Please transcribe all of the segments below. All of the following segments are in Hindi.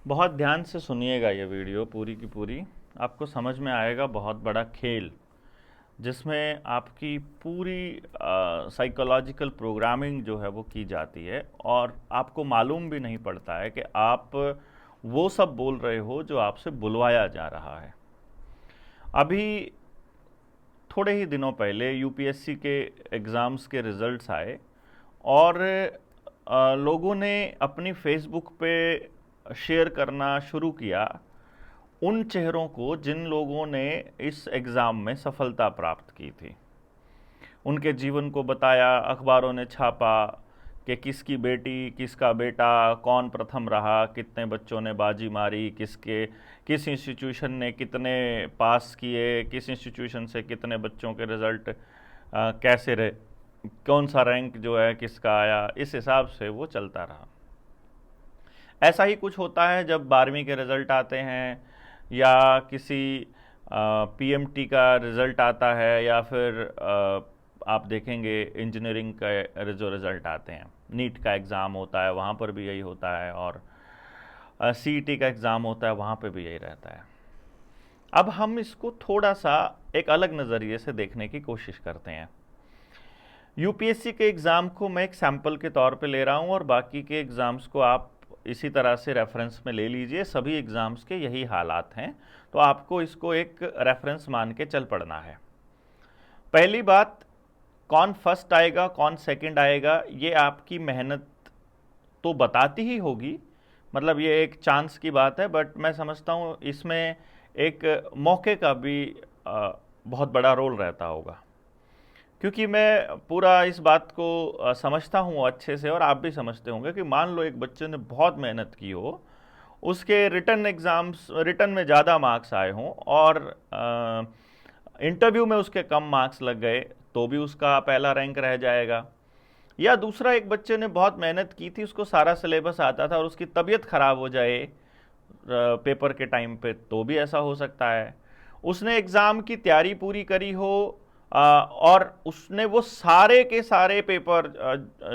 बहुत ध्यान से सुनिएगा ये वीडियो पूरी की पूरी। आपको समझ में आएगा बहुत बड़ा खेल, जिसमें आपकी पूरी साइकोलॉजिकल प्रोग्रामिंग जो है वो की जाती है और आपको मालूम भी नहीं पड़ता है कि आप वो सब बोल रहे हो जो आपसे बुलवाया जा रहा है। अभी थोड़े ही दिनों पहले यूपीएससी के एग्ज़ाम्स के रिज़ल्ट्स आए और लोगों ने अपनी फेसबुक पे शेयर करना शुरू किया उन चेहरों को जिन लोगों ने इस एग्ज़ाम में सफलता प्राप्त की थी। उनके जीवन को बताया, अखबारों ने छापा कि किसकी बेटी, किसका बेटा कौन प्रथम रहा, कितने बच्चों ने बाजी मारी, किस इंस्टीट्यूशन ने कितने पास किए, किस इंस्टीट्यूशन से कितने बच्चों के रिज़ल्ट कैसे रहे, कौन सा रैंक जो है किसका आया। इस हिसाब से वो चलता रहा। ऐसा ही कुछ होता है जब 12वीं के रिज़ल्ट आते हैं या किसी पीएमटी का रिज़ल्ट आता है, या फिर आप देखेंगे इंजीनियरिंग का जो रिज़ल्ट आते हैं, नीट का एग्ज़ाम होता है वहाँ पर भी यही होता है, और सीईटी का एग्ज़ाम होता है वहाँ पर भी यही रहता है। अब हम इसको थोड़ा सा एक अलग नज़रिए से देखने की कोशिश करते हैं। यूपीएससी के एग्ज़ाम को मैं एक सैम्पल के तौर पे ले रहा हूँ और बाकी के एग्ज़ाम्स को आप इसी तरह से रेफरेंस में ले लीजिए। सभी एग्ज़ाम्स के यही हालात हैं, तो आपको इसको एक रेफरेंस मान के चल पड़ना है। पहली बात, कौन फर्स्ट आएगा कौन सेकंड आएगा ये आपकी मेहनत तो बताती ही होगी, मतलब ये एक चांस की बात है, बट मैं समझता हूँ इसमें एक मौके का भी बहुत बड़ा रोल रहता होगा। क्योंकि मैं पूरा इस बात को समझता हूँ अच्छे से, और आप भी समझते होंगे कि मान लो एक बच्चे ने बहुत मेहनत की हो, उसके रिटर्न में ज़्यादा मार्क्स आए हों और इंटरव्यू में उसके कम मार्क्स लग गए, तो भी उसका पहला रैंक रह जाएगा। या दूसरा, एक बच्चे ने बहुत मेहनत की थी, उसको सारा सिलेबस आता था और उसकी तबीयत खराब हो जाए पेपर के टाइम पे, तो भी ऐसा हो सकता है। उसने एग्ज़ाम की तैयारी पूरी करी हो और उसने वो सारे के सारे पेपर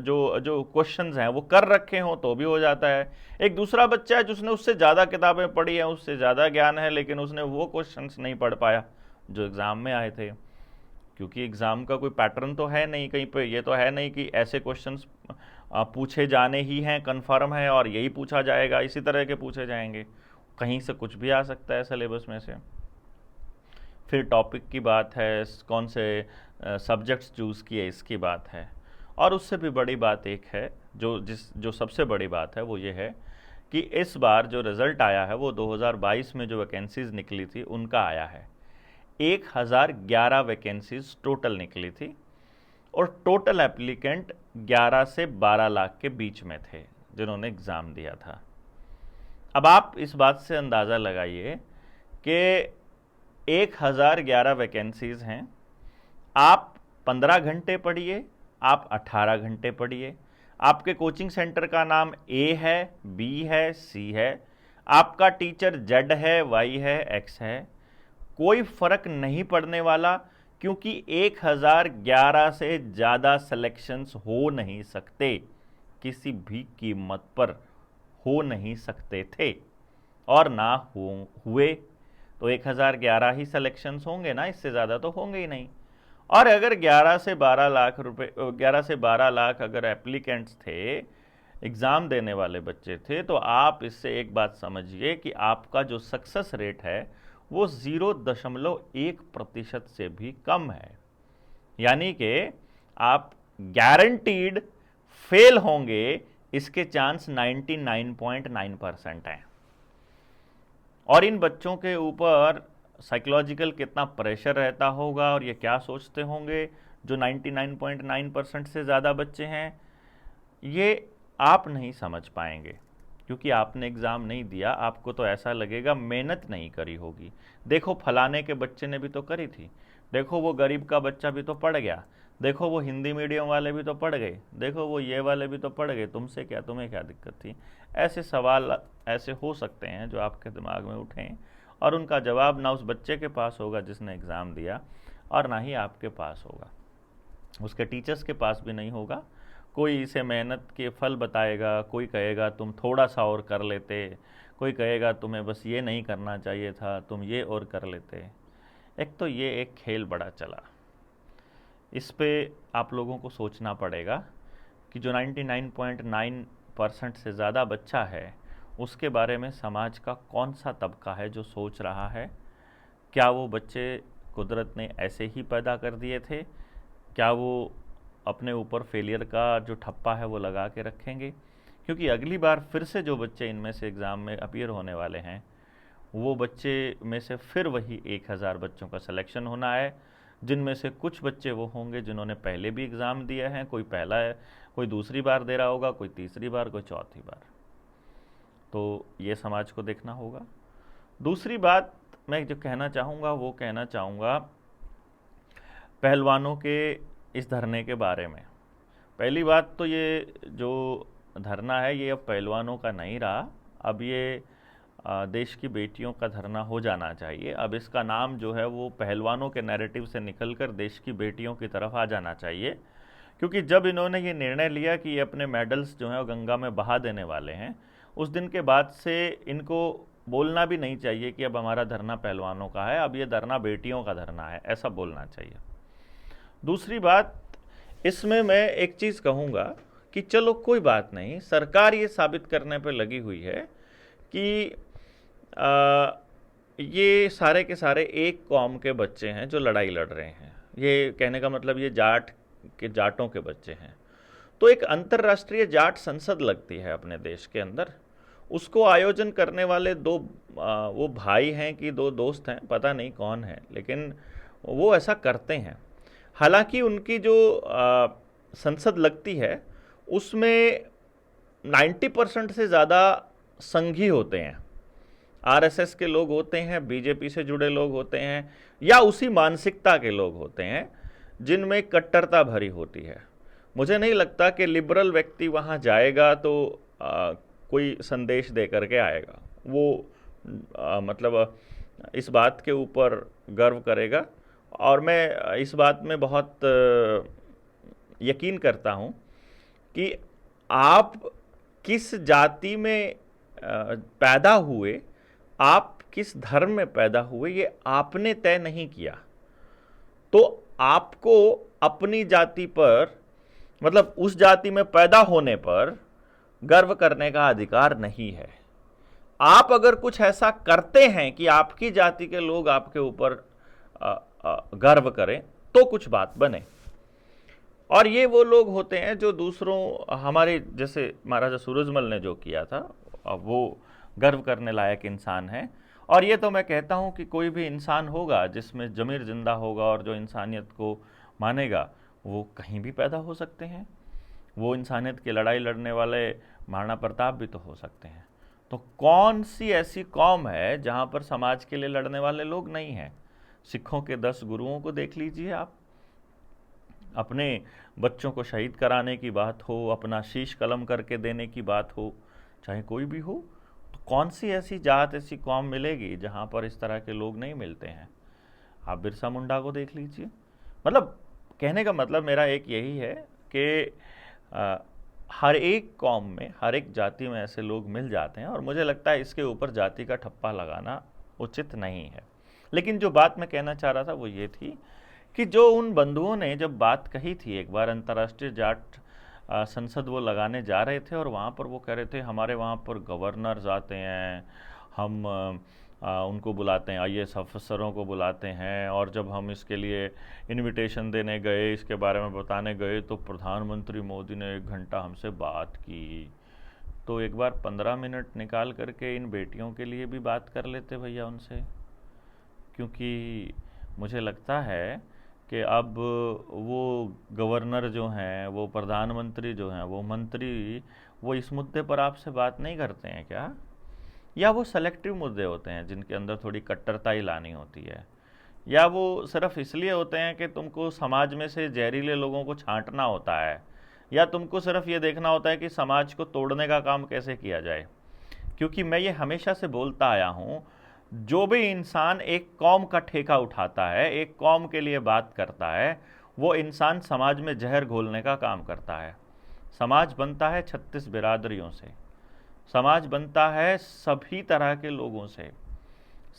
जो जो क्वेश्चंस हैं वो कर रखे हों, तो भी हो जाता है। एक दूसरा बच्चा है जिसने उससे ज़्यादा किताबें पढ़ी हैं, उससे ज़्यादा ज्ञान है, लेकिन उसने वो क्वेश्चंस नहीं पढ़ पाया जो एग्ज़ाम में आए थे। क्योंकि एग्ज़ाम का कोई पैटर्न तो है नहीं कहीं पे, ये तो है नहीं कि ऐसे क्वेश्चंस पूछे जाने ही हैं, कन्फर्म है और यही पूछा जाएगा, इसी तरह के पूछे जाएंगे। कहीं से कुछ भी आ सकता है सिलेबस में से। फिर टॉपिक की बात है, कौन से सब्जेक्ट्स चूज़ किए इसकी बात है। और उससे भी बड़ी बात एक है, जो सबसे बड़ी बात है वो ये है कि इस बार जो रिज़ल्ट आया है वो 2022 में जो वैकेंसीज़ निकली थी उनका आया है। 1011 वैकेंसीज टोटल निकली थी और टोटल एप्लीकेंट 11 से 12 लाख के बीच में थे जिन्होंने एग्ज़ाम दिया था। अब आप इस बात से अंदाज़ा लगाइए कि 1011 वैकेंसीज़ हैं, आप 15 घंटे पढ़िए, आप 18 घंटे पढ़िए, आपके कोचिंग सेंटर का नाम ए है, बी है, सी है, आपका टीचर जेड है, वाई है, एक्स है, कोई फर्क नहीं पड़ने वाला, क्योंकि 1011 से ज़्यादा सिलेक्शंस हो नहीं सकते, किसी भी कीमत पर हो नहीं सकते थे, और ना हुए तो 1011 ही सिलेक्शंस होंगे ना, इससे ज़्यादा तो होंगे ही नहीं। और अगर 11 से 12 लाख रुपए 11 से 12 लाख अगर एप्लीकेंट्स थे, एग्ज़ाम देने वाले बच्चे थे, तो आप इससे एक बात समझिए कि आपका जो सक्सेस रेट है वो 0.1% से भी कम है। यानी कि आप गारंटीड फेल होंगे, इसके चांस 99.9% हैं। और इन बच्चों के ऊपर साइकोलॉजिकल कितना प्रेशर रहता होगा और ये क्या सोचते होंगे जो 99.9% से ज़्यादा बच्चे हैं, ये आप नहीं समझ पाएंगे, क्योंकि आपने एग्ज़ाम नहीं दिया। आपको तो ऐसा लगेगा मेहनत नहीं करी होगी। देखो फलाने के बच्चे ने भी तो करी थी, देखो वो गरीब का बच्चा भी तो पढ़ गया, देखो वो हिंदी मीडियम वाले भी तो पढ़ गए, देखो वो ये वाले भी तो पढ़ गए, तुमसे क्या, तुम्हें क्या दिक्कत थी। ऐसे सवाल ऐसे हो सकते हैं जो आपके दिमाग में उठें, और उनका जवाब ना उस बच्चे के पास होगा जिसने एग्ज़ाम दिया, और ना ही आपके पास होगा, उसके टीचर्स के पास भी नहीं होगा। कोई इसे मेहनत के फल बताएगा, कोई कहेगा तुम थोड़ा सा और कर लेते, कोई कहेगा तुम्हें बस ये नहीं करना चाहिए था, तुम ये और कर लेते। एक तो ये एक खेल बड़ा चला, इस पे आप लोगों को सोचना पड़ेगा कि जो 99.9% से ज़्यादा बच्चा है उसके बारे में समाज का कौन सा तबका है जो सोच रहा है। क्या वो बच्चे कुदरत ने ऐसे ही पैदा कर दिए थे? क्या वो अपने ऊपर फेलियर का जो ठप्पा है वो लगा के रखेंगे? क्योंकि अगली बार फिर से जो बच्चे इनमें से एग्ज़ाम में अपीयर होने वाले हैं, वो बच्चे में से फिर वही 1000 बच्चों का सिलेक्शन होना है, जिनमें से कुछ बच्चे वो होंगे जिन्होंने पहले भी एग्ज़ाम दिए हैं। कोई पहला है, कोई दूसरी बार दे रहा होगा, कोई तीसरी बार, कोई चौथी बार। तो ये समाज को देखना होगा। दूसरी बात मैं जो कहना चाहूँगा वो कहना चाहूँगा पहलवानों के इस धरने के बारे में। पहली बात तो ये जो धरना है ये अब पहलवानों का नहीं रहा, अब ये देश की बेटियों का धरना हो जाना चाहिए। अब इसका नाम जो है वो पहलवानों के नैरेटिव से निकलकर देश की बेटियों की तरफ आ जाना चाहिए, क्योंकि जब इन्होंने ये निर्णय लिया कि ये अपने मेडल्स जो हैं वो गंगा में बहा देने वाले हैं, उस दिन के बाद से इनको बोलना भी नहीं चाहिए कि अब हमारा धरना पहलवानों का है, अब ये धरना बेटियों का धरना है, ऐसा बोलना चाहिए। दूसरी बात, इसमें मैं एक चीज़ कहूँगा कि चलो कोई बात नहीं, सरकार ये साबित करने पे लगी हुई है कि ये सारे के सारे एक कौम के बच्चे हैं जो लड़ाई लड़ रहे हैं। ये कहने का मतलब ये जाटों के बच्चे हैं। तो एक अंतर्राष्ट्रीय जाट संसद लगती है अपने देश के अंदर, उसको आयोजन करने वाले दो वो भाई हैं कि दो दोस्त हैं, पता नहीं कौन है, लेकिन वो ऐसा करते हैं। हालांकि उनकी जो संसद लगती है उसमें 90% से ज़्यादा संघी होते हैं, आरएसएस के लोग होते हैं, बीजेपी से जुड़े लोग होते हैं, या उसी मानसिकता के लोग होते हैं जिनमें कट्टरता भरी होती है। मुझे नहीं लगता कि लिबरल व्यक्ति वहाँ जाएगा तो कोई संदेश दे करके आएगा। वो मतलब इस बात के ऊपर गर्व करेगा, और मैं इस बात में बहुत यकीन करता हूँ कि आप किस जाति में पैदा हुए, आप किस धर्म में पैदा हुए, ये आपने तय नहीं किया। तो आपको अपनी जाति पर, मतलब उस जाति में पैदा होने पर गर्व करने का अधिकार नहीं है। आप अगर कुछ ऐसा करते हैं कि आपकी जाति के लोग आपके ऊपर गर्व करें तो कुछ बात बने। और ये वो लोग होते हैं जो दूसरों, हमारे जैसे महाराजा सूरजमल ने जो किया था, वो गर्व करने लायक इंसान है। और ये तो मैं कहता हूँ कि कोई भी इंसान होगा जिसमें ज़मीर जिंदा होगा और जो इंसानियत को मानेगा, वो कहीं भी पैदा हो सकते हैं। वो इंसानियत की लड़ाई लड़ने वाले महाराणा प्रताप भी तो हो सकते हैं। तो कौन सी ऐसी कौम है जहाँ पर समाज के लिए लड़ने वाले लोग नहीं हैं? सिखों के 10 गुरुओं को देख लीजिए आप। अपने बच्चों को शहीद कराने की बात हो, अपना शीश कलम करके देने की बात हो, चाहे कोई भी हो, तो कौन सी ऐसी जात, ऐसी कौम मिलेगी जहाँ पर इस तरह के लोग नहीं मिलते हैं? आप बिरसा मुंडा को देख लीजिए। मतलब कहने का मतलब मेरा एक यही है कि हर एक कौम में, हर एक जाति में ऐसे लोग मिल जाते हैं, और मुझे लगता है इसके ऊपर जाति का ठप्पा लगाना उचित नहीं है। लेकिन जो बात मैं कहना चाह रहा था वो ये थी कि जो उन बंधुओं ने जब बात कही थी, एक बार अंतर्राष्ट्रीय जाट संसद वो लगाने जा रहे थे, और वहाँ पर वो कह रहे थे हमारे वहाँ पर गवर्नर्स आते हैं, हम उनको बुलाते हैं, आईएएस अफसरों को बुलाते हैं, और जब हम इसके लिए इनविटेशन देने गए, इसके बारे में बताने गए, तो प्रधानमंत्री मोदी ने 1 घंटा हमसे बात की। तो एक बार 15 मिनट निकाल करके इन बेटियों के लिए भी बात कर लेते भैया उनसे, क्योंकि मुझे लगता है कि अब वो गवर्नर जो हैं, वो प्रधानमंत्री जो हैं, वो मंत्री, वो इस मुद्दे पर आपसे बात नहीं करते हैं क्या? या वो सेलेक्टिव मुद्दे होते हैं जिनके अंदर थोड़ी कट्टरता ही लानी होती है, या वो सिर्फ इसलिए होते हैं कि तुमको समाज में से जहरीले लोगों को छांटना होता है, या तुमको सिर्फ ये देखना होता है कि समाज को तोड़ने का काम कैसे किया जाए? क्योंकि मैं ये हमेशा से बोलता आया हूँ, जो भी इंसान एक कौम का ठेका उठाता है, एक कौम के लिए बात करता है, वो इंसान समाज में जहर घोलने का काम करता है। समाज बनता है 36 बिरादरियों से, समाज बनता है सभी तरह के लोगों से।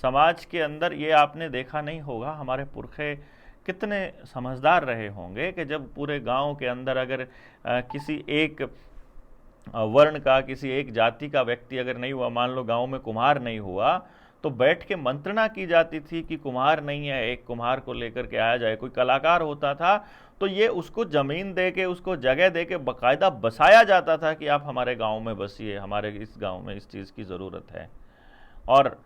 समाज के अंदर ये आपने देखा नहीं होगा, हमारे पुरखे कितने समझदार रहे होंगे कि जब पूरे गांव के अंदर अगर किसी एक वर्ण का, किसी एक जाति का व्यक्ति अगर नहीं हुआ, मान लो गांव में कुम्हार नहीं हुआ, तो बैठ के मंत्रणा की जाती थी कि कुम्हार नहीं है, एक कुम्हार को लेकर के आया जाए। कोई कलाकार होता था तो ये उसको जमीन दे के, उसको जगह दे के बाकायदा बसाया जाता था कि आप हमारे गांव में बसिए, हमारे इस गांव में इस चीज़ की ज़रूरत है। और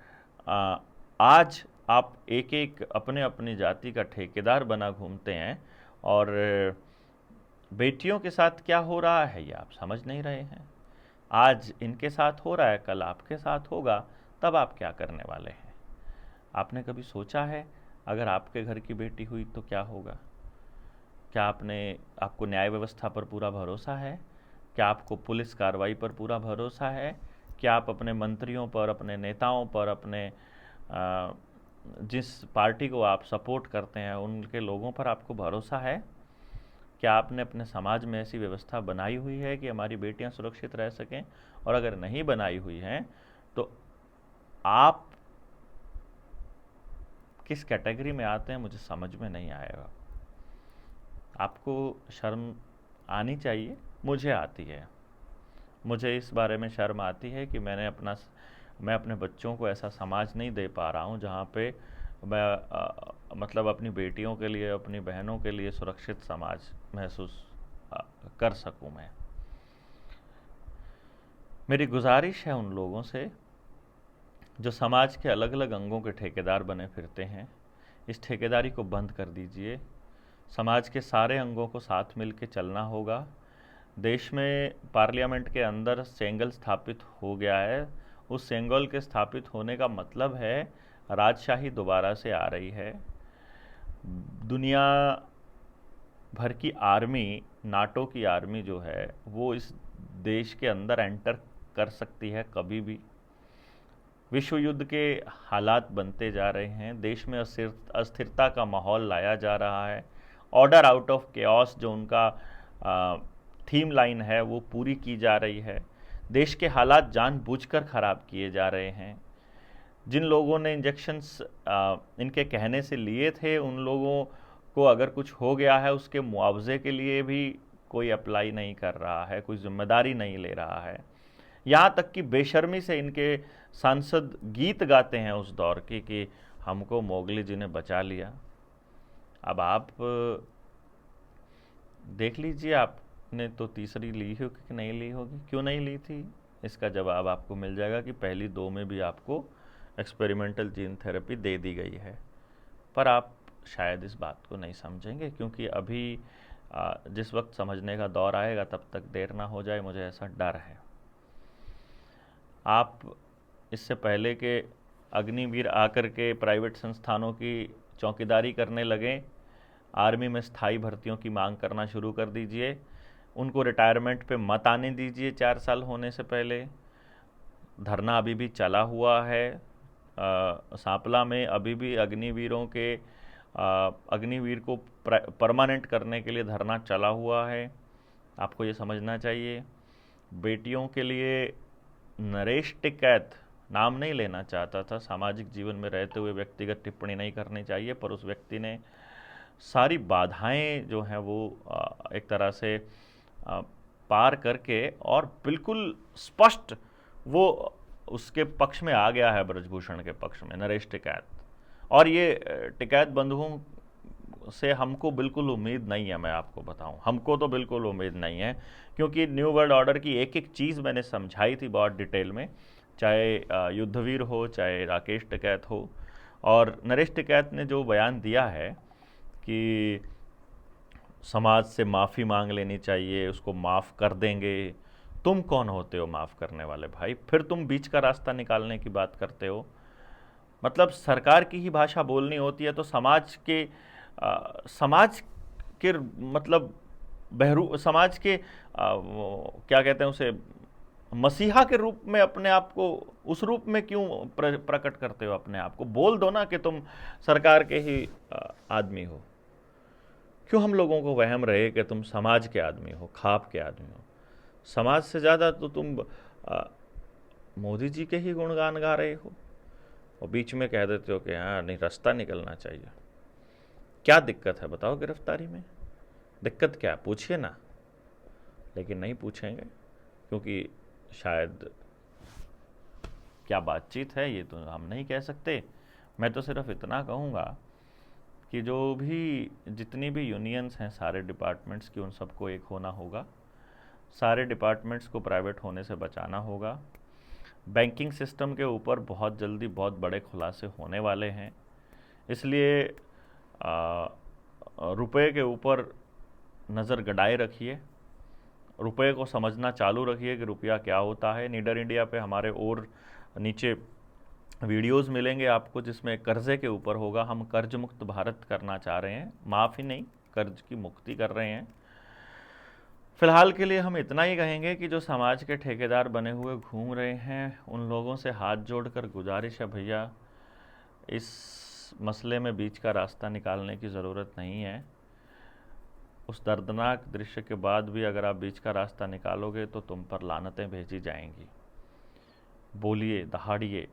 आज आप एक एक अपने अपनी जाति का ठेकेदार बना घूमते हैं, और बेटियों के साथ क्या हो रहा है ये आप समझ नहीं रहे हैं। आज इनके साथ हो रहा है, कल आपके साथ होगा, तब आप क्या करने वाले हैं? आपने कभी सोचा है अगर आपके घर की बेटी हुई तो क्या होगा? क्या आपको न्याय व्यवस्था पर पूरा भरोसा है? क्या आपको पुलिस कार्रवाई पर पूरा भरोसा है? क्या आप अपने मंत्रियों पर, अपने नेताओं पर, अपने जिस पार्टी को आप सपोर्ट करते हैं उनके लोगों पर आपको भरोसा है? क्या आपने अपने समाज में ऐसी व्यवस्था बनाई हुई है कि हमारी बेटियां सुरक्षित रह सकें? और अगर नहीं बनाई हुई हैं तो आप किस कैटेगरी में आते हैं मुझे समझ में नहीं आएगा। आपको शर्म आनी चाहिए, मुझे आती है। मुझे इस बारे में शर्म आती है कि मैं अपने बच्चों को ऐसा समाज नहीं दे पा रहा हूँ जहाँ पे मैं मतलब अपनी बेटियों के लिए, अपनी बहनों के लिए सुरक्षित समाज महसूस कर सकूँ। मैं मेरी गुजारिश है उन लोगों से जो समाज के अलग अलग अंगों के ठेकेदार बने फिरते हैं, इस ठेकेदारी को बंद कर दीजिए। समाज के सारे अंगों को साथ मिल के चलना होगा। देश में पार्लियामेंट के अंदर सेंगल स्थापित हो गया है। उस सेंगल के स्थापित होने का मतलब है राजशाही दोबारा से आ रही है। दुनिया भर की आर्मी, नाटो की आर्मी जो है वो इस देश के अंदर एंटर कर सकती है कभी भी। विश्व युद्ध के हालात बनते जा रहे हैं, देश में अस्थिरता का माहौल लाया जा रहा है। ऑर्डर आउट ऑफ केओस जो उनका थीम लाइन है वो पूरी की जा रही है। देश के हालात जानबूझकर ख़राब किए जा रहे हैं। जिन लोगों ने इंजेक्शंस इनके कहने से लिए थे, उन लोगों को अगर कुछ हो गया है उसके मुआवजे के लिए भी कोई अप्लाई नहीं कर रहा है, कोई जिम्मेदारी नहीं ले रहा है। यहाँ तक कि बेशर्मी से इनके सांसद गीत गाते हैं उस दौर के कि हमको मोगली जी ने बचा लिया। अब आप देख लीजिए, आपने तो तीसरी ली होगी कि नहीं ली होगी, क्यों नहीं ली थी? इसका जवाब आपको मिल जाएगा कि पहली दो में भी आपको एक्सपेरिमेंटल जीन थेरेपी दे दी गई है। पर आप शायद इस बात को नहीं समझेंगे, क्योंकि अभी जिस वक्त समझने का दौर आएगा तब तक देर ना हो जाए, मुझे ऐसा डर है। आप इससे पहले के अग्निवीर आकर के प्राइवेट संस्थानों की चौकीदारी करने लगें, आर्मी में स्थायी भर्तियों की मांग करना शुरू कर दीजिए। उनको रिटायरमेंट पे मत आने दीजिए 4 साल होने से पहले। धरना अभी भी चला हुआ है। सांपला में अभी भी अग्निवीर को परमानेंट करने के लिए धरना चला हुआ है। आपको ये समझना चाहिए। बेटियों के लिए नरेश टिकैत नाम नहीं लेना चाहता था, सामाजिक जीवन में रहते हुए व्यक्तिगत टिप्पणी नहीं करनी चाहिए, पर उस व्यक्ति ने सारी बाधाएं जो हैं वो एक तरह से पार करके और बिल्कुल स्पष्ट वो उसके पक्ष में आ गया है, ब्रजभूषण के पक्ष में, नरेश टिकैत। और ये टिकैत बंधुओं से हमको बिल्कुल उम्मीद नहीं है, मैं आपको बताऊं, हमको तो बिल्कुल उम्मीद नहीं है, क्योंकि न्यू वर्ल्ड ऑर्डर की एक एक चीज़ मैंने समझाई थी बहुत डिटेल में, चाहे युद्धवीर हो, चाहे राकेश टिकैत हो। और नरेश टिकैत ने जो बयान दिया है कि समाज से माफ़ी मांग लेनी चाहिए, उसको माफ़ कर देंगे। तुम कौन होते हो माफ़ करने वाले भाई? फिर तुम बीच का रास्ता निकालने की बात करते हो। मतलब सरकार की ही भाषा बोलनी होती है तो समाज के मतलब समाज के क्या कहते हैं उसे, मसीहा के रूप में अपने आप को, उस रूप में क्यों प्रकट करते हो अपने आप को? बोल दो ना कि तुम सरकार के ही आदमी हो। क्यों हम लोगों को वहम रहे कि तुम समाज के आदमी हो, खाप के आदमी हो? समाज से ज़्यादा तो तुम मोदी जी के ही गुणगान गा रहे हो और बीच में कह देते हो कि हाँ नहीं, रास्ता निकलना चाहिए। क्या दिक्कत है बताओ गिरफ्तारी में? दिक्कत क्या, पूछिए ना। लेकिन नहीं पूछेंगे, क्योंकि शायद क्या बातचीत है ये तो हम नहीं कह सकते। मैं तो सिर्फ इतना कहूँगा कि जो भी जितनी भी यूनियंस हैं सारे डिपार्टमेंट्स की, उन सबको एक होना होगा। सारे डिपार्टमेंट्स को प्राइवेट होने से बचाना होगा। बैंकिंग सिस्टम के ऊपर बहुत जल्दी बहुत बड़े खुलासे होने वाले हैं, इसलिए रुपए के ऊपर नज़र गड़ाए रखिए, रुपए को समझना चालू रखिए कि रुपया क्या होता है। नीडर इंडिया पे हमारे और नीचे वीडियोस मिलेंगे आपको जिसमें कर्जे के ऊपर होगा। हम कर्ज मुक्त भारत करना चाह रहे हैं, माफ़ी नहीं, कर्ज की मुक्ति कर रहे हैं। फिलहाल के लिए हम इतना ही कहेंगे कि जो समाज के ठेकेदार बने हुए घूम रहे हैं, उन लोगों से हाथ जोड़कर गुजारिश है, भैया इस मसले में बीच का रास्ता निकालने की ज़रूरत नहीं है। उस दर्दनाक दृश्य के बाद भी अगर आप बीच का रास्ता निकालोगे तो तुम पर लानतें भेजी जाएंगी। बोलिए, दहाड़िए,